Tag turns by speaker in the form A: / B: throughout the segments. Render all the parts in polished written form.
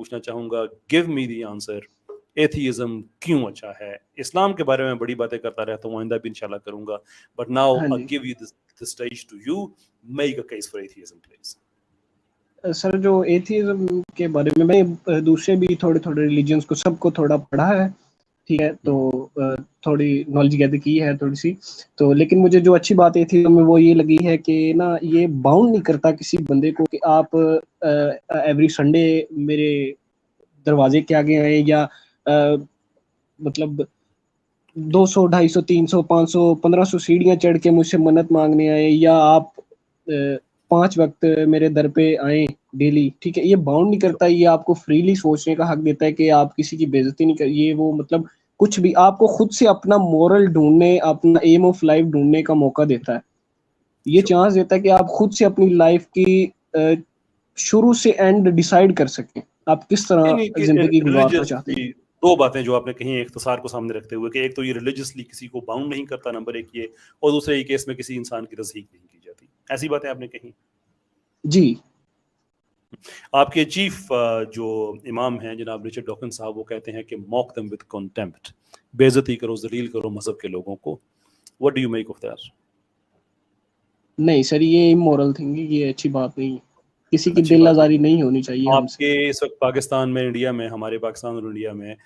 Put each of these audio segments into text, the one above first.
A: पूछना चाहूँगा, give me the answer, एथीइज्म क्यों अच्छा है? इस्लाम के बारे में बड़ी बातें करता रहता हूँ, आइंदा भी इंशाल्लाह करूँगा, बट नाउ
B: हाँ
A: आई
B: जी
A: give you the stage to you, make a case for atheism please.
B: Sir, जो एथीइज्म के बारे में मैं दूसरे भी थोड़े थोड़े रिलीजन्स को सबको थोड़ा पढ़ा है, ठीक है, तो थोड़ी नॉलेज गैदर की है थोड़ी सी, तो लेकिन मुझे जो अच्छी बात एथीइज्म में वो ये लगी है कि ना ये बाउंड नहीं करता किसी बंदे को कि आप एवरी संडे मेरे दरवाजे के आगे आए, या मतलब 200 250 300 500 1500 सीढ़ियां चढ़ के मुझसे मन्नत मांगने आए, या आप 5 वक्त मेरे दर पे आए डेली, ठीक है, ये बाउंड नहीं करता, ये आपको फ्रीली सोचने का हक देता है कि आप किसी की बेइज्जती नहीं कर, ये वो मतलब कुछ भी आपको खुद से अपना मोरल ढूंढने, अपना एम ऑफ लाइफ ढूंढने का मौका देता है, ये चांस देता है कि आप खुद से अपनी लाइफ की शुरू से एंड डिसाइड कर सकें, आप किस तरह जिंदगी गुजारना चाहते हैं।
A: दो बातें जो आपने कही इख्तिसार को सामने रखते हुए, कि एक तो ये रिलीजियसली किसी को बाउंड नहीं करता, नंबर एक ये, और दूसरे ये केस में किसी इंसान की तस्दीक नहीं की जाती, ऐसी बातें आपने कही।
B: जी,
A: आपके चीफ जो इमाम हैं जनाब रिचर्ड डॉकिंस साहब, वो कहते हैं कि मॉक देम विद कंटेम्प्ट, बेइज्जती करो, जलील करो मजहब के लोगों को। What do you make of that?
B: नहीं सर, ये इमोरल थिंग, ये अच्छी बात नहीं, किसी की
A: अच्छी
B: दिल
A: बात
B: आज़ारी
A: नहीं।
B: नहीं होनी चाहिए हमसे।
A: आपके इस वक्त पाकिस्तान में, इंडिया में, हमारे पाकिस्तान और इंडिया में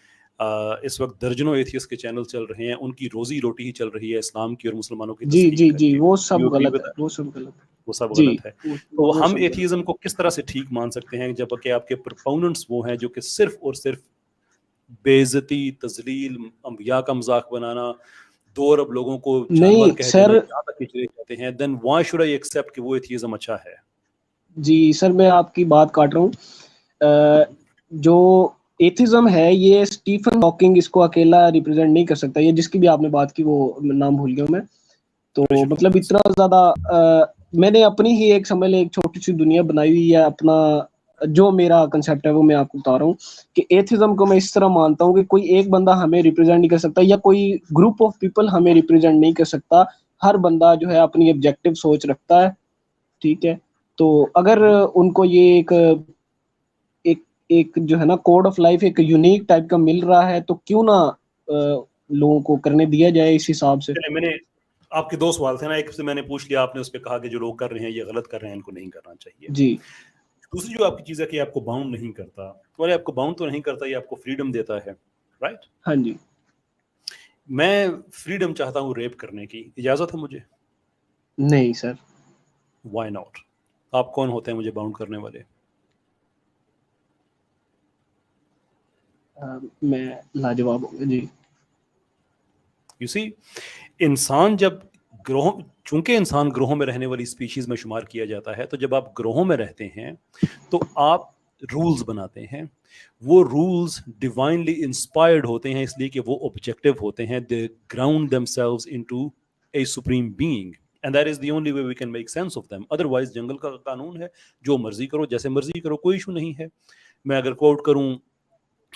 A: इस वक्त दर्जनों एथियस्ट के चैनल चल रहे हैं, उनकी रोजी रोटी ही चल रही है इस्लाम की और मुसलमानों की
B: जी
A: तस्लीक
B: जी जी,
A: करके।
B: वो सब
A: यू एग्री
B: गलत
A: विद
B: है,
A: दैट?
B: वो सब गलत है।
A: वो सब
B: जी,
A: गलत है। तो
B: वो
A: हम
B: सब गलत।
A: एथियज्म को किस तरह से ठीक मान सकते हैं जब कि आपके प्रोपोनेंट्स वो हैं जो कि सिर्फ और सिर्फ बेइज्जती, तजलील, अंबिया का मजाक बनाना, 2 अरब लोगों को जानवर
B: नहीं
A: कह देना,
B: सर,
A: यहाँ तक कि चले जाते हैं, then why should I accept कि वो एथियज्म अच्छा है?
B: जी सर, मैं आपकी बात काट रहा हूँ। जो एथिज्म है ये स्टीफन हॉकिंग इसको अकेला रिप्रेजेंट नहीं कर सकता, ये जिसकी भी आपने बात की वो नाम भूल गया मैं, तो
A: रिचर्ड
B: मतलब
A: डॉकिंस।
B: इतना ज्यादा मैंने अपनी ही एक समझ ले एक छोटी सी दुनिया बनाई हुई है, अपना जो मेरा कंसेप्ट है वो मैं आपको बता रहा हूँ कि एथिज्म को मैं इस तरह मानता हूँ कि कोई एक बंदा हमें रिप्रेजेंट नहीं कर सकता, या कोई ग्रुप ऑफ पीपल हमें रिप्रेजेंट नहीं कर सकता, हर बंदा जो है अपनी ऑब्जेक्टिव सोच रखता है, ठीक है, तो अगर उनको ये एक एक जो है ना कोड ऑफ लाइफ एक यूनिक टाइप का मिल रहा है, तो क्यों ना लोगों को करने दिया जाए इस हिसाब से।
A: चलिए, मैंने आपके 2 सवाल थे ना, एक से मैंने पूछ लिया, आपने उस पर कहा कि जो लोग कर रहे हैं ये गलत कर रहे हैं, इनको नहीं करना चाहिए।
B: जी
A: दूसरी जो आपकी चीज़ है कि आपको बाउंड नहीं करता, तो आपको बाउंड तो नहीं करता, ये आपको फ्रीडम देता है, राइट?
B: हाँ जी,
A: मैं फ्रीडम चाहता हूँ रेप करने की, इजाज़त है मुझे?
B: नहीं सर,
A: व्हाई नॉट? आप कौन होते हैं मुझे बाउंड करने वाले?
B: मैं लाजवाब हूँ जी।
A: यू सी, इंसान जब ग्रोह, चूंकि इंसान ग्रोहों में रहने वाली स्पीशीज में शुमार किया जाता है, तो जब आप ग्रोहों में रहते हैं तो आप रूल्स बनाते हैं। वो रूल्स डिवाइनली इंस्पायर्ड होते हैं, इसलिए कि वो ऑब्जेक्टिव होते हैं, they ground themselves into a supreme being, and that is the only way we can make sense of them. Otherwise जंगल का कानून है, जो मर्जी करो, जैसे मर्जी करो, कोई इशू नहीं है। मैं अगर कोट करूं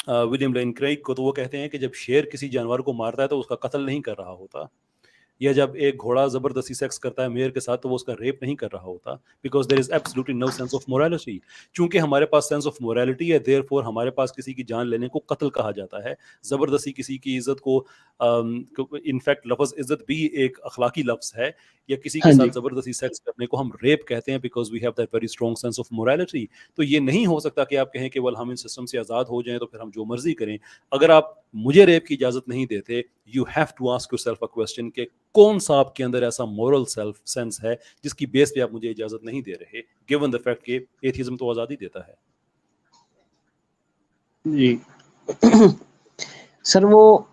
A: विलियम लेन क्रेग को, तो वो कहते हैं कि जब शेर किसी जानवर को मारता है तो उसका कत्ल नहीं कर रहा होता, या जब एक घोड़ा जबरदस्ती सेक्स करता है मेयर के साथ तो वो उसका रेप नहीं कर रहा होता, because there is absolutely no sense of morality. चूंकि हमारे पास सेंस ऑफ मोरालिटी है, देयरफॉर हमारे पास किसी की जान लेने को कत्ल कहा जाता है। जबरदस्ती किसी की इज्जत को, इनफैक्ट लफ्ज इज्जत भी एक अखलाकी लफ्ज है, या किसी के
B: हाँ
A: साथ
B: जी,
A: जबरदस्ती सेक्स करने को हम रेप कहते हैं, because we have that very strong sense of morality. तो ये नहीं हो सकता कि आप कहें कि वेल हम इन सिस्टम से आज़ाद हो जाएं तो फिर हम जो मर्जी करें। अगर आप मुझे रेप की इजाज़त नहीं देते, you have to ask yourself a question कि कौन सा आपके अंदर ऐसा मोरल सेल्फ सेंस है जिसकी बेस पे आप मुझे इजाज़त नहीं दे रहे, गिवन द फैक्ट कि एथिज्म तो आज़ादी देता है।
B: जी सर, वो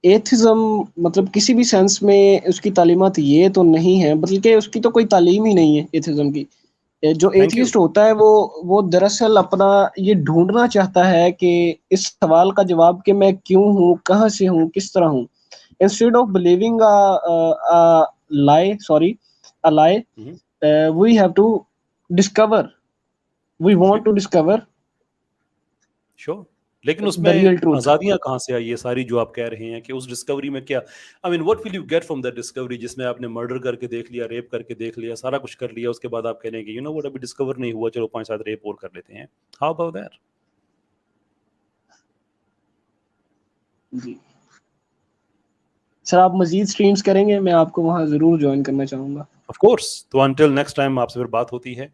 B: एथिज्म मतलब किसी भी सेंस में उसकी तालीमात ये तो नहीं है, बल्कि उसकी तो कोई तालीम ही नहीं है एथिज्म की। जो
A: थैंक यू।
B: एथियस्ट होता है वो दरअसल अपना ये ढूंढना चाहता है कि इस सवाल का जवाब कि मैं क्यों हूँ, कहाँ से हूँ, किस तरह हूँ, instead of believing lie, sorry, a lie, we have to discover, we want to discover
A: sure, लेकिन
B: the real
A: उसमें
B: truth.
A: आज़ादियाँ कहाँ से आई, ये सारी जो आप कह रहे हैं कि उस डिस्कवरी में क्या, I mean what will you get from that discovery, जिसमें आपने मर्डर करके देख लिया, रेप करके देख लिया, सारा कुछ कर लिया, उसके बाद आप कह रहे हैं कि यू नो व्हाट, अभी डिस्कवर नहीं हुआ, चलो 5-7 रेप और कर लेते हैं। How about that?
B: جی سر، آپ مزید اسٹریمس کریں گے، میں آپ کو وہاں ضرور جوائن کرنا چاہوں گا.
A: Of course. تو انٹل نیکسٹ ٹائم آپ سے پھر بات ہوتی ہے.